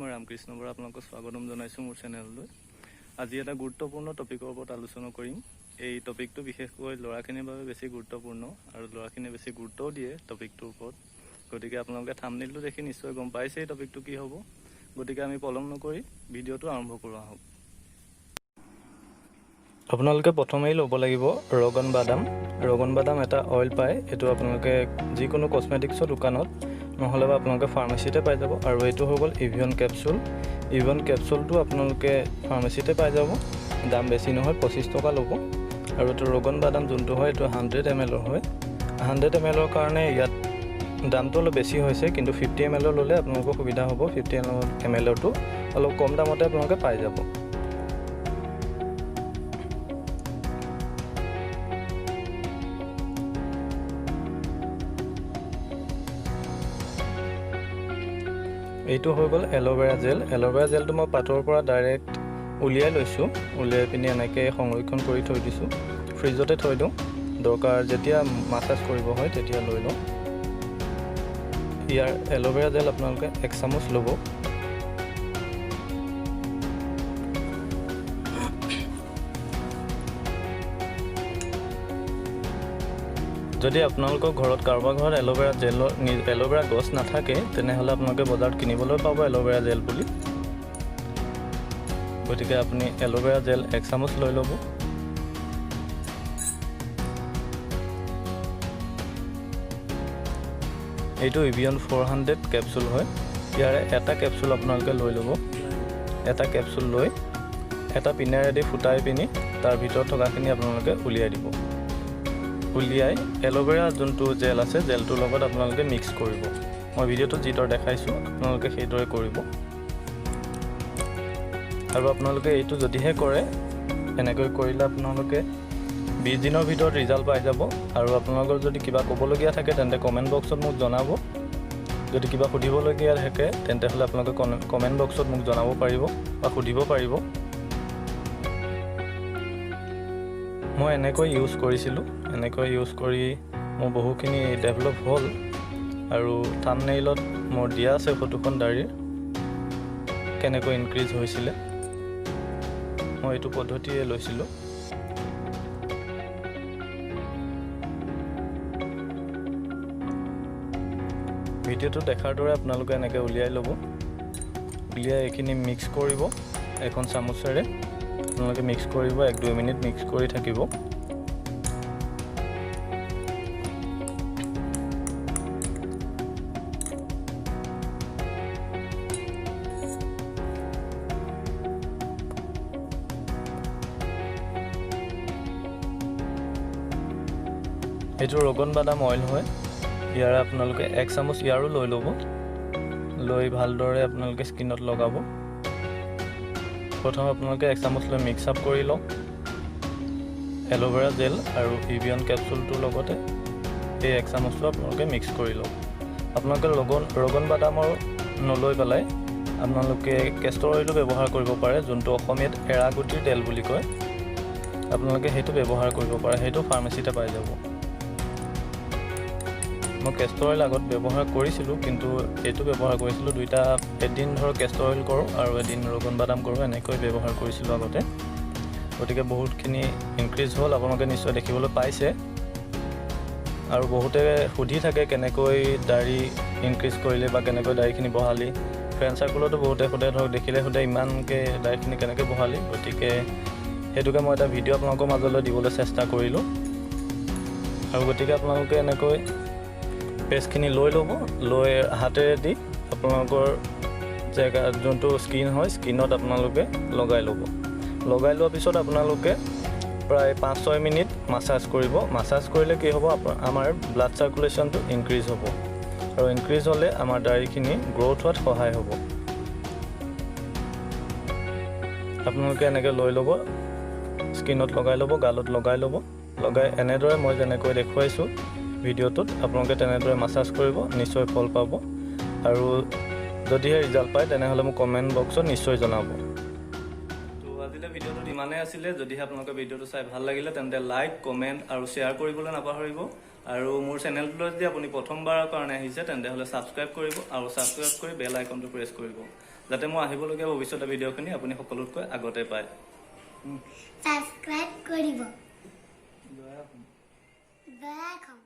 মই ৰামকৃষ্ণ বৰা আপোনালোকক স্বাগতম জনাইছোঁ মোৰ চেনেললৈ। আজি এটা গুৰুত্বপূৰ্ণ টপিকৰ ওপৰত আলোচনা কৰিম। এই টপিকটো বিশেষকৈ ল'ৰাখিনিৰ বাবে বেছি গুৰুত্বপূৰ্ণ আৰু ল'ৰাখিনিয়ে বেছি গুৰুত্বও দিয়ে টপিকটোৰ ওপৰত। গতিকে আপোনালোকে থাম্বনেইলটো দেখি নিশ্চয় গম পাইছে এই টপিকটো কি হ'ব। গতিকে আমি পলম নকৰি ভিডিঅ'টো আৰম্ভ কৰোঁ আহক। আপোনালোকে প্ৰথমেই ল'ব লাগিব ৰগন বাদাম। ৰগন বাদাম এটা অইল পায়, এইটো আপোনালোকে যিকোনো কছমেটিক্সৰ দোকানত নহ'লে বা আপোনালোকে ফাৰ্মাচীতে পাই যাব। আৰু এইটো হৈ গ'ল ইভিয়ন কেপচুল। ইভিয়ন কেপচুলটো আপোনালোকে ফাৰ্মাচীতে পাই যাব, দাম বেছি নহয়, 25 টকা ল'ব। আৰু এইটো ৰগন বাদাম যোনটো হয় এইটো 100 ml হয়। 100 ml কাৰণে ইয়াত দামটো অলপ বেছি হৈছে, কিন্তু 50 ml ল'লে আপোনালোকৰ সুবিধা হ'ব। 50 mlটো অলপ কম দামতে আপোনালোকে পাই যাব। এইটো হৈ গ'ল এল'ভেৰা জেল। এল'ভেৰা জেলটো মই পাতৰ পৰা ডাইৰেক্ট উলিয়াই লৈছোঁ। উলিয়াই পিনি এনেকৈ সংৰক্ষণ কৰি থৈ দিছোঁ, ফ্ৰিজতে থৈ দিওঁ। দৰকাৰ যেতিয়া মাছাজ কৰিব হয় তেতিয়া লৈ লওঁ। ইয়াৰ এল'ভেৰা জেল আপোনালোকে 1 চামুচ ল'ব। যদি আপোনালোকৰ ঘৰত কাৰোবাৰ ঘৰত এল'ভেৰা গছ নাথাকে, তেনেহ'লে আপোনালোকে বজাৰত কিনিবলৈ পাব এল'ভেৰা জেল বুলি। গতিকে আপুনি এল'ভেৰা জেল 1 চামুচ লৈ ল'ব। এইটো ইভিয়ন 400 কেপচুল হয়। ইয়াৰে এটা কেপচুল আপোনালোকে লৈ ল'ব। এটা কেপচুল লৈ এটা পিনেৰেদি ফুটাই পিনি তাৰ ভিতৰত থকাখিনি আপোনালোকে উলিয়াই দিব। উলিয়াই এল'ভেৰা যোনটো জেল আছে জেলটোৰ লগত আপোনালোকে মিক্স কৰিব। মই ভিডিঅ'টোত যিদৰে দেখাইছোঁ আপোনালোকে সেইদৰে কৰিব। আৰু আপোনালোকে এইটো যদিহে কৰে, এনেকৈ কৰিলে আপোনালোকে 20 দিনৰ ভিতৰত ৰিজাল্ট পাই যাব। আৰু আপোনালোকৰ যদি কিবা ক'বলগীয়া থাকে তেন্তে কমেণ্ট বক্সত মোক জনাব। যদি কিবা সুধিবলগীয়া থাকে তেন্তে হ'লে আপোনালোকে কমেণ্ট বক্সত মোক জনাব পাৰিব বা সুধিব পাৰিব। মই এনেকৈ ইউজ কৰিছিলোঁ। এনেকৈ ইউজ কৰি মোৰ বহুখিনি ডেভেলপ হ'ল। আৰু থাম্বনেইলত মোৰ দিয়া আছে ফটোখন দাড়িৰ কেনেকৈ ইনক্ৰিজ হৈছিলে। মই এইটো পদ্ধতিয়ে লৈছিলোঁ। ভিডিঅ'টো দেখাৰ দৰে আপোনালোকে এনেকৈ উলিয়াই ল'ব। উলিয়াই এইখিনি মিক্স কৰিব এখন চামুচেৰে। আপোনালোকে মিক্স কৰিব, 1-2 মিনিট মিক্স কৰি থাকিব। এইটো ৰগন বাদাম অইল হয়। ইয়াৰে আপোনালোকে 1 চামুচ ইয়াৰো লৈ ল'ব। লৈ ভালদৰে আপোনালোকে স্কিনত লগাব। প্ৰথম আপোনালোকে 1 চামুচ লৈ মিক্স আপ কৰি লওক এল'ভেৰা জেল আৰু ইভিয়ন কেপচুলটোৰ লগতে। এই 1 চামুচটো আপোনালোকে মিক্স কৰি লওক। আপোনালোকে ৰগন বাদামৰ নলৈ পেলাই আপোনালোকে কেষ্টৰ অইলো ব্যৱহাৰ কৰিব পাৰে, যোনটো অসমীয়াত এৰাগুটিৰ তেল বুলি কয়। আপোনালোকে সেইটো ব্যৱহাৰ কৰিব পাৰে, সেইটো ফাৰ্মাচীতে পাই যাব। মই কেষ্টৰ অইল আগত ব্যৱহাৰ কৰিছিলোঁ, কিন্তু এইটো ব্যৱহাৰ কৰিছিলোঁ দুইটা। এদিন ধৰক কেষ্টৰ অইল কৰোঁ আৰু এদিন ৰগন বাদাম কৰোঁ, এনেকৈ ব্যৱহাৰ কৰিছিলোঁ আগতে। গতিকে বহুতখিনি ইনক্ৰিজ হ'ল, আপোনালোকে নিশ্চয় দেখিবলৈ পাইছে। আৰু বহুতে সুধি থাকে কেনেকৈ দাড়ি ইনক্ৰিজ কৰিলে বা কেনেকৈ দাড়িখিনি বঢ়ালি। ফ্ৰেণ্ড চাৰ্কুলতো বহুতে সোধে, ধৰক দেখিলে সোধে ইমানকৈ দাড়িখিনি কেনেকৈ বঢ়ালি। গতিকে সেইটোকে মই এটা ভিডিঅ' আপোনালোকৰ মাজলৈ দিবলৈ চেষ্টা কৰিলোঁ। আৰু গতিকে আপোনালোকে এনেকৈ পেষ্টখিনি লৈ ল'ব। লৈ হাতেৰে দি আপোনালোকৰ জেগা যোনটো স্কিন হয় স্কিনত আপোনালোকে লগাই ল'ব। লগাই লোৱাৰ পিছত আপোনালোকে প্ৰায় 5-6 মিনিট মাছাজ কৰিব। মাছাজ কৰিলে কি হ'ব, আমাৰ ব্লাড চাৰ্কুলেশ্যনটো ইনক্ৰিজ হ'ব। আৰু ইনক্ৰিজ হ'লে আমাৰ দাড়িখিনি গ্ৰ'থ হোৱাত সহায় হ'ব। আপোনালোকে এনেকৈ লৈ ল'ব, স্কিনত লগাই ল'ব, গালত লগাই ল'ব। লগাই এনেদৰে মই যেনেকৈ দেখুৱাইছোঁ ভিডিঅ'টোত আপোনালোকে তেনেদৰে মাছাজ কৰিব, নিশ্চয় ফল পাব। আৰু যদিহে ৰিজাল্ট পায় তেনেহ'লে মোক কমেণ্ট বক্সত নিশ্চয় জনাব। তো আজিলৈ ভিডিঅ'টোত ইমানেই আছিলে। যদিহে আপোনালোকে ভিডিঅ'টো চাই ভাল লাগিলে তেন্তে লাইক, কমেণ্ট আৰু শ্বেয়াৰ কৰিবলৈ নাপাহৰিব। আৰু মোৰ চেনেলটোলৈ যদি আপুনি প্ৰথমবাৰৰ কাৰণে আহিছে তেন্তে হ'লে ছাবস্ক্ৰাইব কৰিব আৰু ছাবস্ক্ৰাইব কৰি বেল আইকনটো প্ৰেছ কৰিব। যাতে মই আহিবলগীয়া ভৱিষ্যতৰ ভিডিঅ'খিনি আপুনি সকলোতকৈ আগতে পায়। সাবস্ক্ৰাইব কৰিব। দয়া কম।